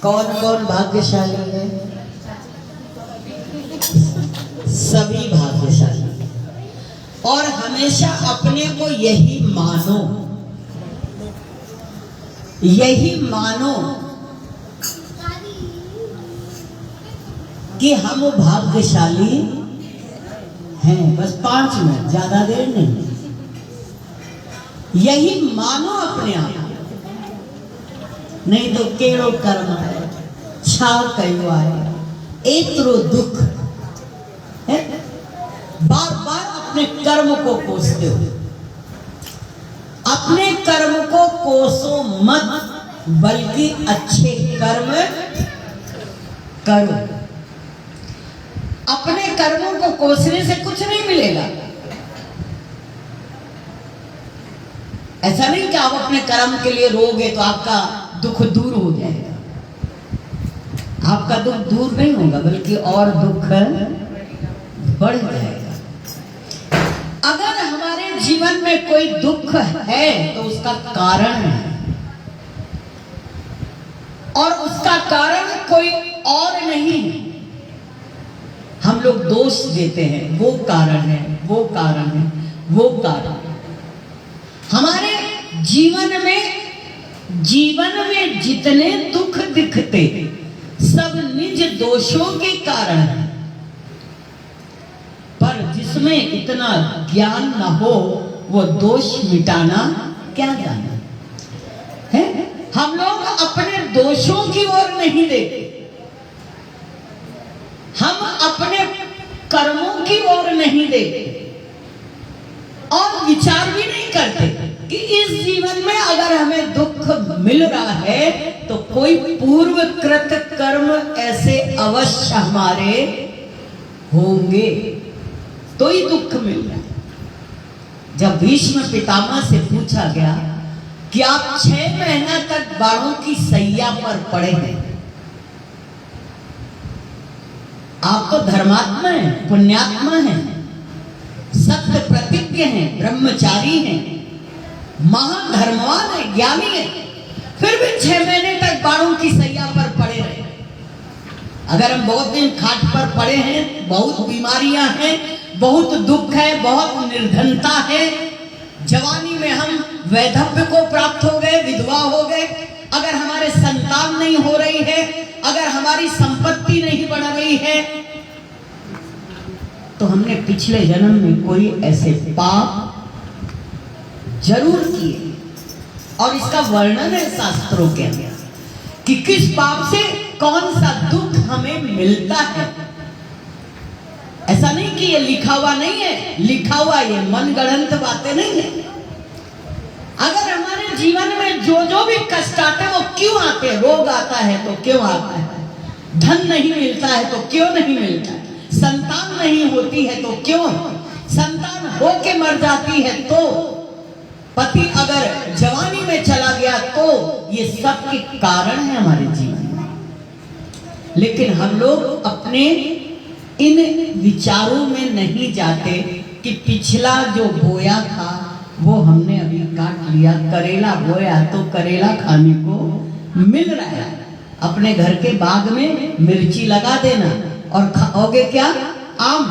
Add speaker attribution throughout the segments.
Speaker 1: कौन कौन भाग्यशाली है? सभी भाग्यशाली। और हमेशा अपने को यही मानो कि हम भाग्यशाली हैं। बस 5 मिनट, ज्यादा देर नहीं। यही मानो अपने आप, नहीं तो केड़ो कर्म है, छा कयो आए, एतरो दुख है। बार बार अपने कर्म को कोसते हो। अपने कर्म को कोसो मत, बल्कि अच्छे कर्म करो। अपने कर्मों को कोसने से कुछ नहीं मिलेगा। ऐसा नहीं कि आप अपने कर्म के लिए रोगे तो आपका दुख दूर हो जाएगा। आपका दुख दूर नहीं होगा, बल्कि और दुख बढ़ जाएगा। अगर हमारे जीवन में कोई दुख है तो उसका कारण है, और उसका कारण कोई और नहीं है। हम लोग दोष देते हैं, वो कारण है, वो कारण है, वो कारण है। हमारे जीवन में जितने दुख दिखते सब निज दोषों के कारण है। पर जिसमें इतना ज्ञान न हो वो दोष मिटाना क्या जाने है। हम लोग अपने दोषों की ओर नहीं देखते, हम अपने कर्मों की ओर नहीं देखते, और विचार भी नहीं करते कि इस जीवन में अगर हमें दुख मिल रहा है तो कोई पूर्वकृत कर्म ऐसे अवश्य हमारे होंगे, तो ही दुख मिल रहा है। जब भीष्म पितामह से पूछा गया कि आप 6 महीना तक बाणों की सैया पर पड़े हैं, आप तो धर्मात्मा हैं, पुण्यात्मा हैं, सत्य प्रतिज्ञ हैं, ब्रह्मचारी हैं, महाधर्मवान है, ज्ञानी है, फिर भी 6 महीने तक बाणों की सैया पर पड़े रहे। अगर हम बहुत दिन खाट पर पड़े हैं, बहुत बीमारियां हैं, बहुत दुख है, बहुत निर्धनता है, जवानी में हम वैधव्य को प्राप्त हो गए, विधवा हो गए, अगर हमारे संतान नहीं हो रही है, अगर हमारी संपत्ति नहीं बढ़ रही है, तो हमने पिछले जन्म में कोई ऐसे पाप जरूर किए। और इसका वर्णन है शास्त्रों के अंदर कि किस पाप से कौन सा दुख हमें मिलता है। ऐसा नहीं कि ये लिखा हुआ नहीं है, लिखा हुआ ये मनगढ़ंत बातें नहीं है। अगर हमारे जीवन में जो जो भी कष्ट आते हैं वो क्यों आते हैं? रोग आता है तो क्यों आता है? धन नहीं मिलता है तो क्यों नहीं मिलता है? संतान नहीं होती है तो क्यों? संतान होके मर जाती है तो? पति अगर जवानी में चला गया तो? ये सब के कारण है हमारे जीवन में। लेकिन हम लोग अपने इन विचारों में नहीं जाते कि पिछला जो बोया था वो हमने अभी काट लिया। करेला बोया तो करेला खाने को मिल रहा है। अपने घर के बाग में मिर्ची लगा देना और खाओगे क्या? आम।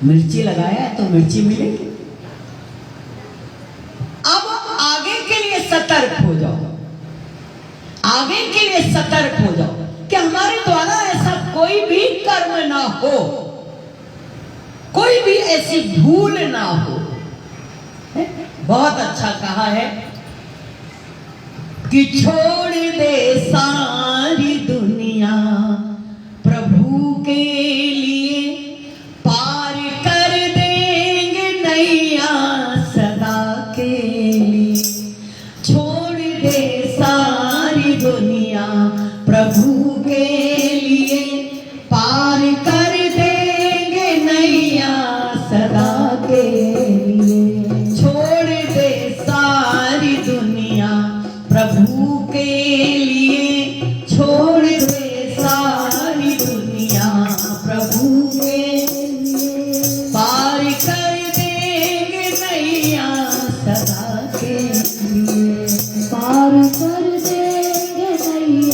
Speaker 1: मिर्ची लगाया है तो मिर्ची मिलेगी। अब आगे के लिए सतर्क हो जाओ, आगे के लिए सतर्क हो जाओ कि हमारे द्वारा ऐसा कोई भी कर्म ना हो, कोई भी ऐसी भूल ना हो। बहुत अच्छा कहा है कि छोड़ दे सारी दुनिया प्रभु के लिए, पार कर देंगे नैया सदा के लिए। छोड़ दे सारी दुनिया प्रभु के लिए, पार कर देंगे नैया सदा के लिए। छोड़ दे सारी दुनिया प्रभु के लिए, छोड़ दे सारी दुनिया प्रभु के लिए, पार कर देंगे नैया सदा के लिए, पार कर देंगे नैया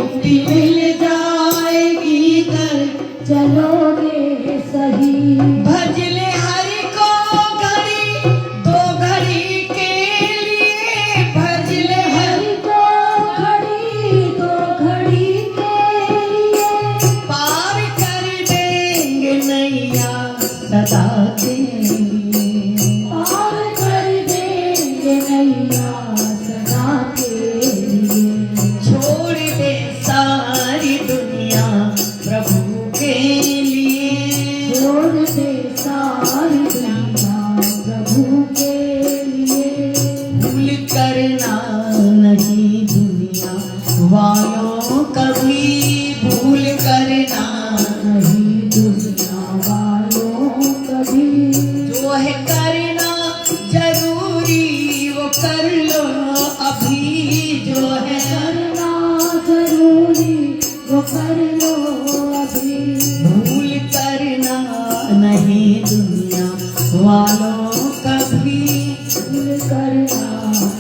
Speaker 1: मुक्ति मिल जाएगी कर
Speaker 2: चलोगे सही।
Speaker 1: भज ले हरि को घड़ी दो घड़ी के लिए, भज ले
Speaker 2: हरि को घड़ी दो घड़ी के लिए,
Speaker 1: पार कर देंगे नैया सदा के लिए।
Speaker 2: पार कर देंगे नैया सदा के लिए।
Speaker 1: छोड़ दे सारी दुनिया प्रभु के लिए,
Speaker 2: छोड़ दे सारी दुनिया प्रभु के लिए।
Speaker 1: भूल करना नहीं दुनिया वालों कभी, भूल करना
Speaker 2: नहीं दुनिया वालों कभी।
Speaker 1: जो है करना जरूरी वो कर लो अभी, जो है
Speaker 2: करना जरूरी वो कर लो अभी।
Speaker 1: भूल करना नहीं दुनिया वालों कभी,
Speaker 2: भूल करना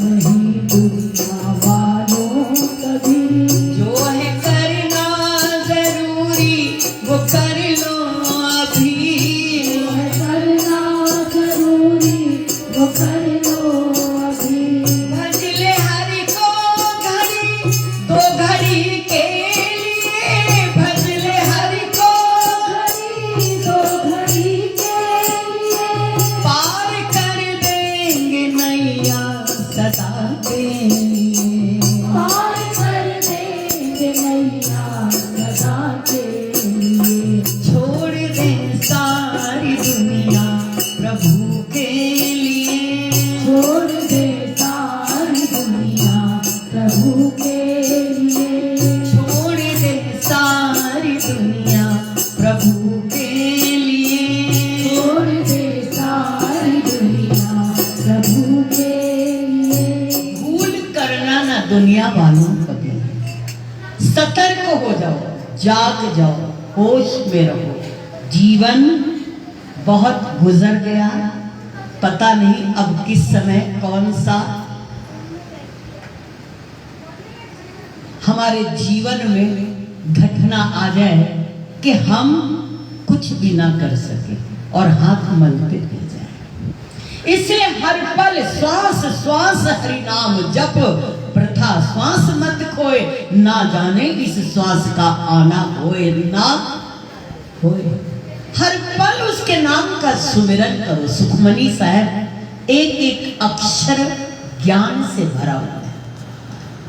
Speaker 2: नहीं दुनिया वालों कभी।
Speaker 1: जो है करना जरूरी वो कर लो अभी।
Speaker 2: जो है करना जरूरी वो कर लो अभी।
Speaker 1: भज ले हरि को घड़ी दो घड़ी के लिए, भज ले हरि को
Speaker 2: घड़ी दो घड़ी के लिए,
Speaker 1: पार कर देंगे नैया सदा के लिए।
Speaker 2: पार कर देंगे नैया सदा के लिए।
Speaker 1: छोड़ दे सारी दुनिया प्रभु के लिए,
Speaker 2: छोड़ दे सारी दुनिया प्रभु के लिए।
Speaker 1: छोड़ दे सारी दुनिया प्रभु के लिए।
Speaker 2: छोड़ दे सारी दुनिया प्रभु के लिए।
Speaker 1: भूल करना ना दुनिया वालों कभी, सतर्क हो जाओ, जाग जाओ, होश में रहो। जीवन बहुत गुजर गया, पता नहीं अब किस समय कौन सा हमारे जीवन में घटना आ जाए कि हम कुछ भी ना कर सके और हाथ मलते रह जाए। इसलिए हर पल श्वास श्वास हरि नाम जप, प्रथा श्वास मत खोए, ना जाने इस श्वास का आना होए ना होए। हर पल उसके नाम का सुमिरन करो। सुखमनी साहब एक एक अक्षर ज्ञान से भरा हुआ है,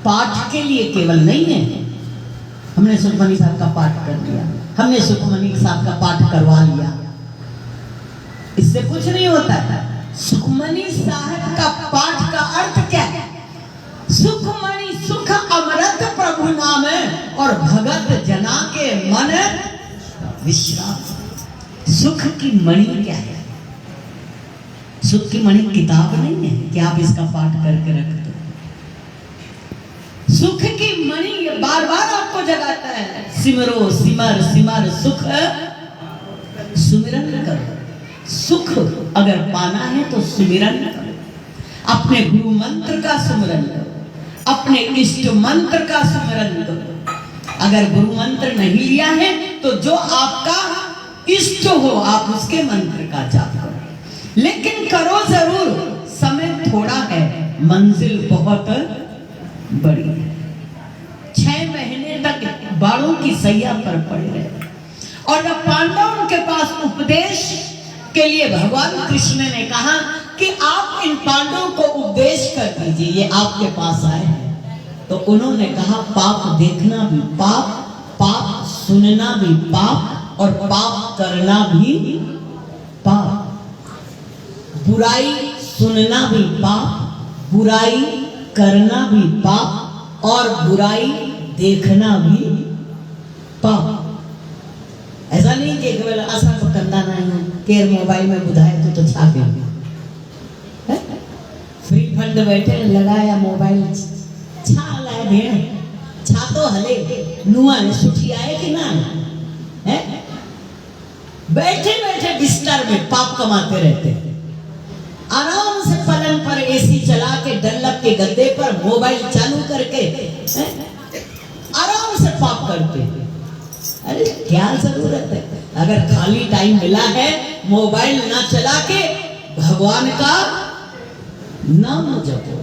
Speaker 1: पाठ के लिए केवल नहीं है। हमने सुखमनी साहब का पाठ कर लिया, हमने सुखमनी साहब का पाठ करवा लिया, इससे कुछ नहीं होता है। सुखमनी साहब का पाठ का अर्थ क्या है? सुखमणि सुख अमृत प्रभु नाम और भगत जना के मन विश्राम। सुख की मणि क्या है? सुख की मणि किताब नहीं है कि आप इसका पाठ करके रख दो। सुख की मणि बार बार आपको जगाता है, सिमरो सिमर सिमर सुख सुमिरन करो। सुख अगर पाना है तो सुमिरन करो। अपने गुरु मंत्र का सुमिरन करो, अपने इष्ट मंत्र का सुमिरन करो। अगर गुरु मंत्र नहीं लिया है तो जो आपका इष्ट हो आप उसके मंत्र का जाप करो, लेकिन करो जरूर। समय थोड़ा है, मंजिल बहुत बड़ी है। 6 महीने तक बाड़ों की सैया पर पड़े रहे और जब पांडवों के पास उपदेश के लिए भगवान कृष्ण ने कहा कि आप इन पांडवों को उपदेश कर दीजिए, ये आपके पास आए हैं, तो उन्होंने कहा पाप देखना भी पाप, पाप सुनना भी पाप और पाप करना भी पाप। बुराई सुनना भी पाप, बुराई करना भी पाप और बुराई देखना भी पाप। ऐसा नहीं कि केवल असा को कंदा नहीं केर मोबाइल में बुधाए तो छा गया फ्री फंड बैठे लगाया मोबाइल छा लाए भेड़ छा तो हले नुआ सुठी आए कि ना है। बैठे बैठे बिस्तर में पाप कमाते रहते हैं। आराम से पलंग पर एसी चला के डल्लक के गद्दे पर मोबाइल चालू करके आराम से करते हैं। अरे क्या जरूरत है? अगर खाली टाइम मिला है, मोबाइल ना चला के भगवान का नाम जपो,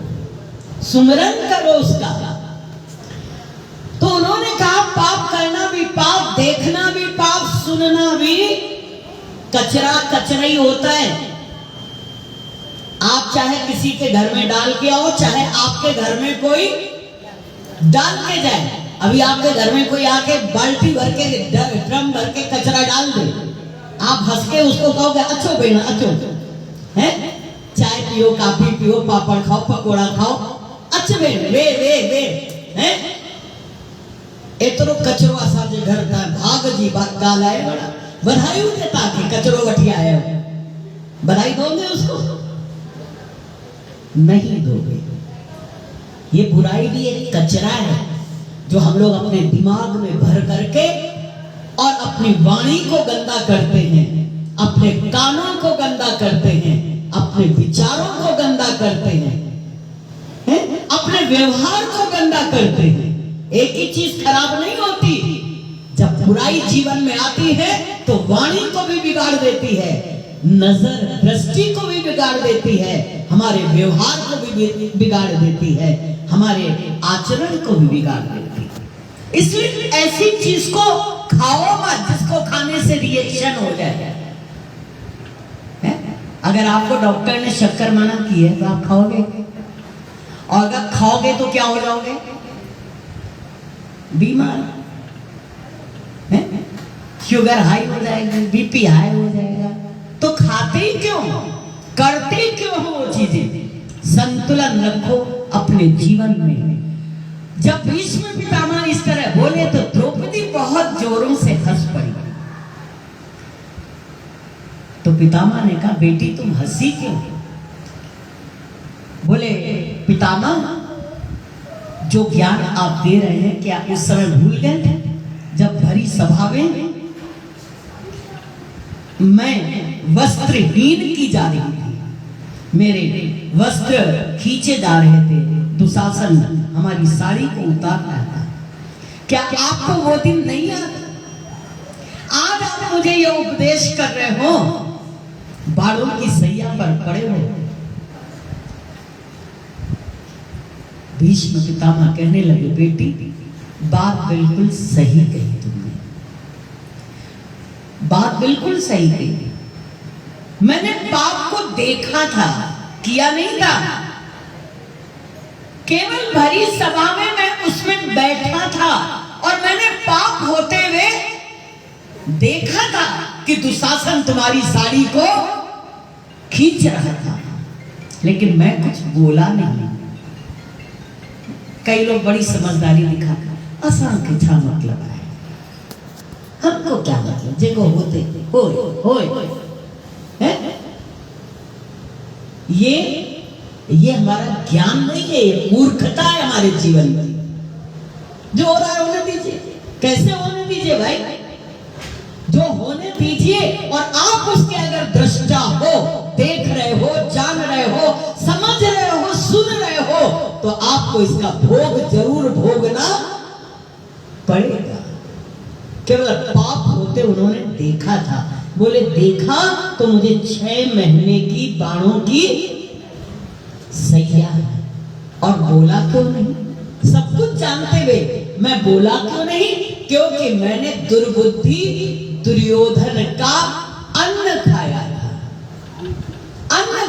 Speaker 1: सुमिरन करो उसका। तो उन्होंने कहा पाप करना भी पाप, देखना भी पाप, सुनना भी कचरा कचरा ही होता है। आप चाहे किसी के घर में डाल के आओ, चाहे आपके घर में कोई डाल के जाए। अभी आपके घर में कोई आके बाल्टी भर के, ड्रम भर के कचरा डाल दे, आप हंस के उसको कहोगे अच्छो बेना अच्छो, हैं? चाय पियो, कॉफी पियो, पापड़ खाओ, पकोड़ा खाओ, अच्छे बेन वे हैं? एतरो कचरो असांजे घर का भाग जी बात गाल है बड़ा बधाई देता कि कचरो वठी आया हो। बधाई दोगे उसको? नहीं दोगे। ये बुराई भी एक कचरा है जो हम लोग अपने दिमाग में भर करके और अपनी वाणी को गंदा करते हैं, अपने कानों को गंदा करते हैं, अपने विचारों को गंदा करते हैं, अपने व्यवहार को गंदा करते हैं। एक ही चीज खराब नहीं होती, जब बुराई जीवन में आती है तो वाणी को भी बिगाड़ देती है, नजर दृष्टि को भी बिगाड़ देती है, हमारे व्यवहार को भी बिगाड़ देती है, हमारे आचरण को भी बिगाड़ देती है। इसलिए ऐसी चीज को खाओ मत जिसको खाने से रिएक्शन हो जाए। अगर आपको डॉक्टर ने शक्कर मना की है तो आप खाओगे, और अगर खाओगे तो क्या हो जाओगे? बीमार, शुगर हाई हो जाएगी, बीपी हाई हो जाएगा। तो खाते ही क्यों, करते क्यों हो वो चीजें? संतुलन रखो अपने जीवन में। जब भीष्म पितामह इस तरह बोले तो द्रौपदी बहुत जोरों से हंस पड़ी। तो पितामह ने कहा बेटी तुम हंसी क्यों? बोले पितामह जो ज्ञान आप दे रहे हैं क्या उस समय भूल गए थे जब भरी सभा में मैं वस्त्रहीन की जा रही थी, मेरे वस्त्र खींचे जा रहे थे, दुशासन हमारी साड़ी को उतार रहा था। क्या आपको वो दिन नहीं याद? आज आप मुझे ये उपदेश कर रहे हो, बालों की सैया पर पड़े हो। भीष्म पितामह कहने लगे बेटी बात बिल्कुल सही कही तुमने, बात बिल्कुल सही कही। मैंने पाप को देखा था, किया नहीं था। केवल भरी सभा में मैं उसमें बैठा था और मैंने पाप होते हुए देखा था कि दुशासन तुम्हारी साड़ी को खींच रहा था, लेकिन मैं कुछ बोला नहीं। कई लोग बड़ी समझदारी दिखाकर आसान के छा मतलब है, हमको क्या मतलब, जेको होते होए है? ये हमारा ज्ञान नहीं है, ये मूर्खता है हमारे जीवन में। जो हो रहा है होने दीजिए, कैसे होने दीजिए भाई, जो होने दीजिए। और आप उसके अगर दृष्टा हो, देख रहे हो, जान रहे हो, समझ रहे हो, सुन रहे हो, तो आपको इसका भोग जरूर भोगना पड़ेगा। केवल पाप होते उन्होंने देखा था। बोले देखा तो मुझे 6 महीने की बाणों की सैया है, और बोला क्यों नहीं? सब कुछ जानते हुए मैं बोला क्यों नहीं? क्योंकि मैंने दुर्बुद्धि दुर्योधन का अन्न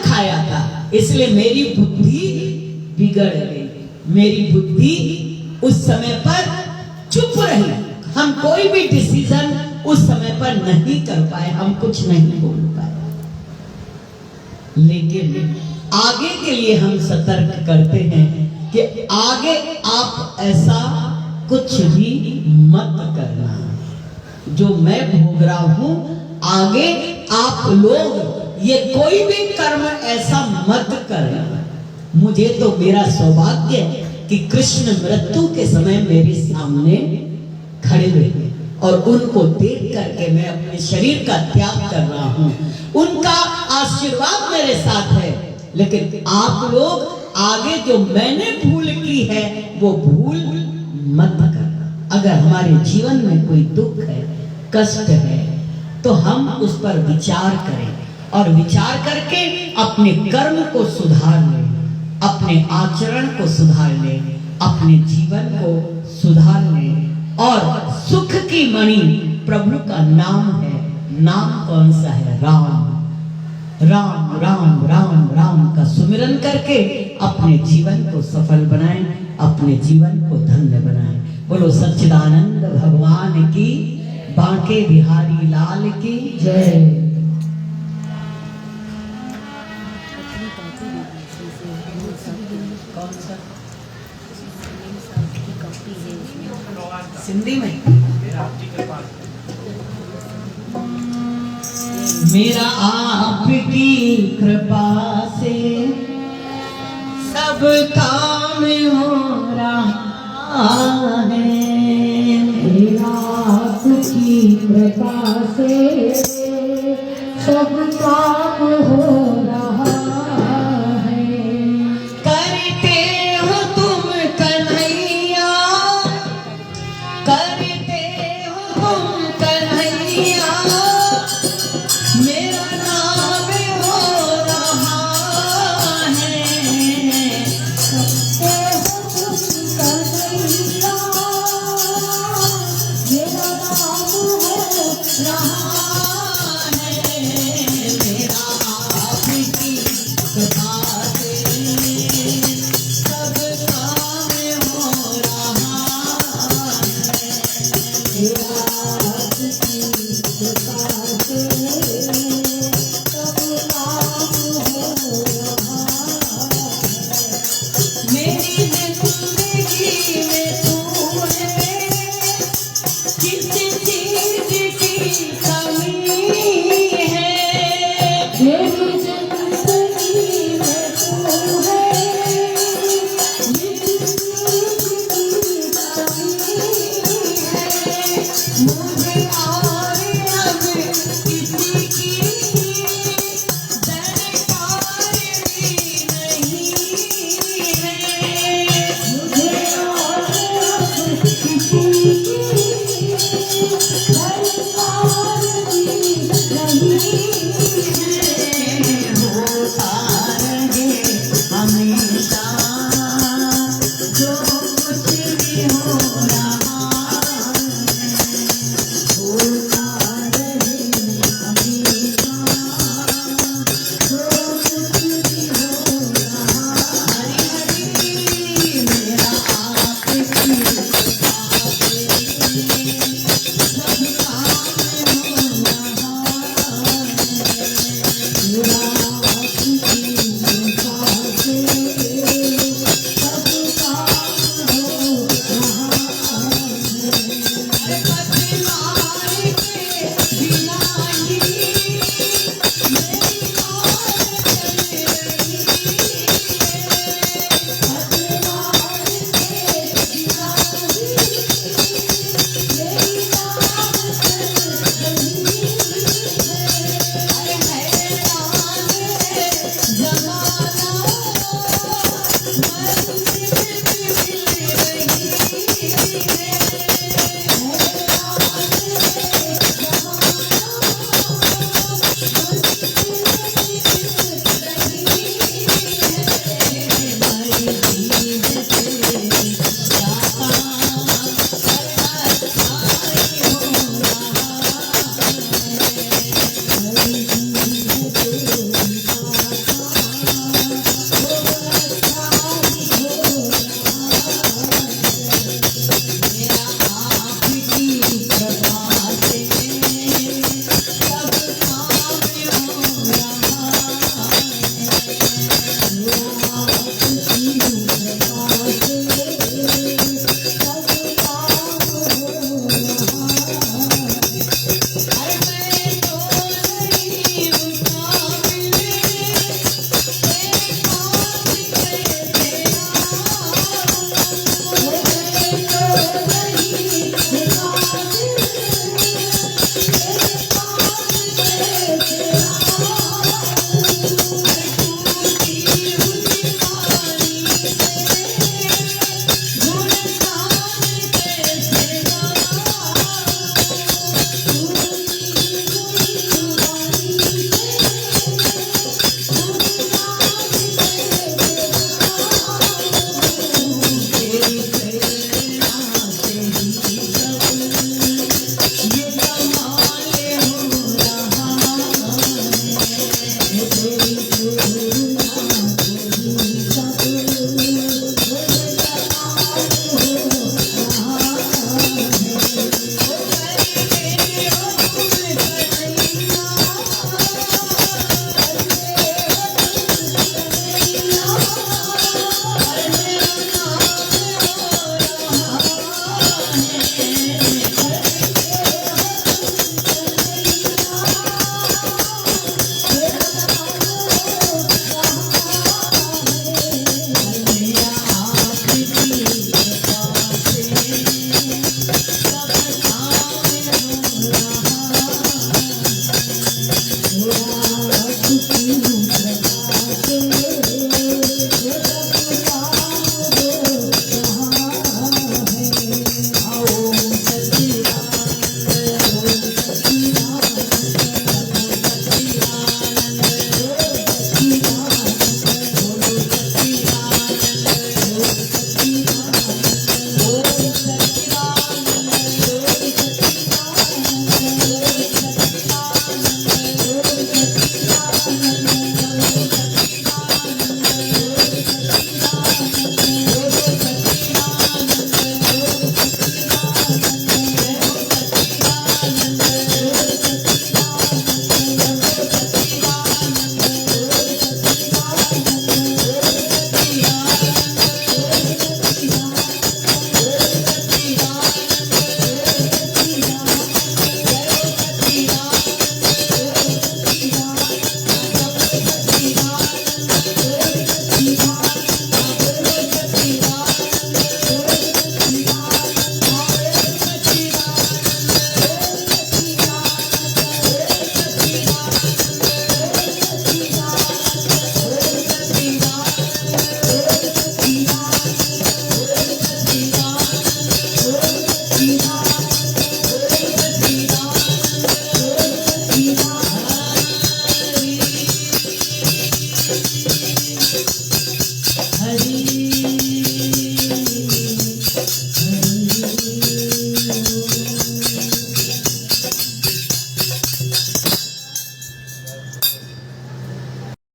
Speaker 1: खाया था, इसलिए मेरी बुद्धि बिगड़ गई। मेरी बुद्धि उस समय पर चुप रही, हम कोई भी डिसीजन उस समय पर नहीं कर पाए, हम कुछ नहीं बोल पाए। लेकिन आगे के लिए हम सतर्क करते हैं कि आगे आप ऐसा कुछ भी मत करना जो मैं भोग रहा हूं। आगे आप लोग ये कोई भी कर्म ऐसा मत करना। मुझे तो मेरा सौभाग्य है कि कृष्ण मृत्यु के समय मेरे सामने खड़े हुए और उनको देख करके मैं अपने शरीर का त्याग कर रहा हूं। उनका आशीर्वाद मेरे साथ है। लेकिन आप लोग आगे जो मैंने भूल की है वो भूल मत करना। अगर हमारे जीवन में कोई दुख है, कष्ट है, तो हम उस पर विचार करें और विचार करके अपने कर्म को सुधार लें, अपने आचरण को सुधार लें, अपने जीवन को सुधार लें। और सुख की मणि प्रभु का नाम है। नाम कौन सा है? राम। राम राम राम राम का सुमिरन करके अपने जीवन को सफल बनाएं, अपने जीवन को धन्य बनाएं। बोलो सच्चिदानंद भगवान की, बांके बिहारी लाल की जय। कौन सा? सिंधी में? मेरा आपकी कृपा से सब काम हो रहा है।
Speaker 2: मेरा आपकी कृपा से सब काम हो रहा है।
Speaker 1: करते हो तुम कन्हैया, करते हो तुम कन्हैया, मेरा नाम हो रहा है।
Speaker 2: करते हो तुम कन्हैया, मेरा नाम हो रहा
Speaker 1: है। मेरा आपकी कृपा से सब काम हो रहा है।
Speaker 2: मेरा आपकी कृपा से सब काम हो रहा है।
Speaker 1: मेरी जिंदगी में तू है, किसी चीज की कमी है।
Speaker 2: मेरी जिंदगी में तू है, किसी चीज की कमी है।
Speaker 1: मुझे और अब किसी की दरकार भी नहीं है।
Speaker 2: मुझे और अब किसी की दरकार भी नहीं है।
Speaker 1: होता रहे हमेशा जो कुछ भी हो रहा है। होता रहे हमेशा जो कुछ भी हो रहा है। हरि हरि मेरा आपकी कृपा से सब काम हो रहा है।
Speaker 2: मेरा आपकी कृपा से सब काम हो रहा है।
Speaker 1: पतिवार के बिना ही मेरी बात चल रही है।
Speaker 2: पतिवार के बिना ही मेरी बात चल रही है।
Speaker 1: अरे हैरान है जमाना, मंजिल मिल रही है।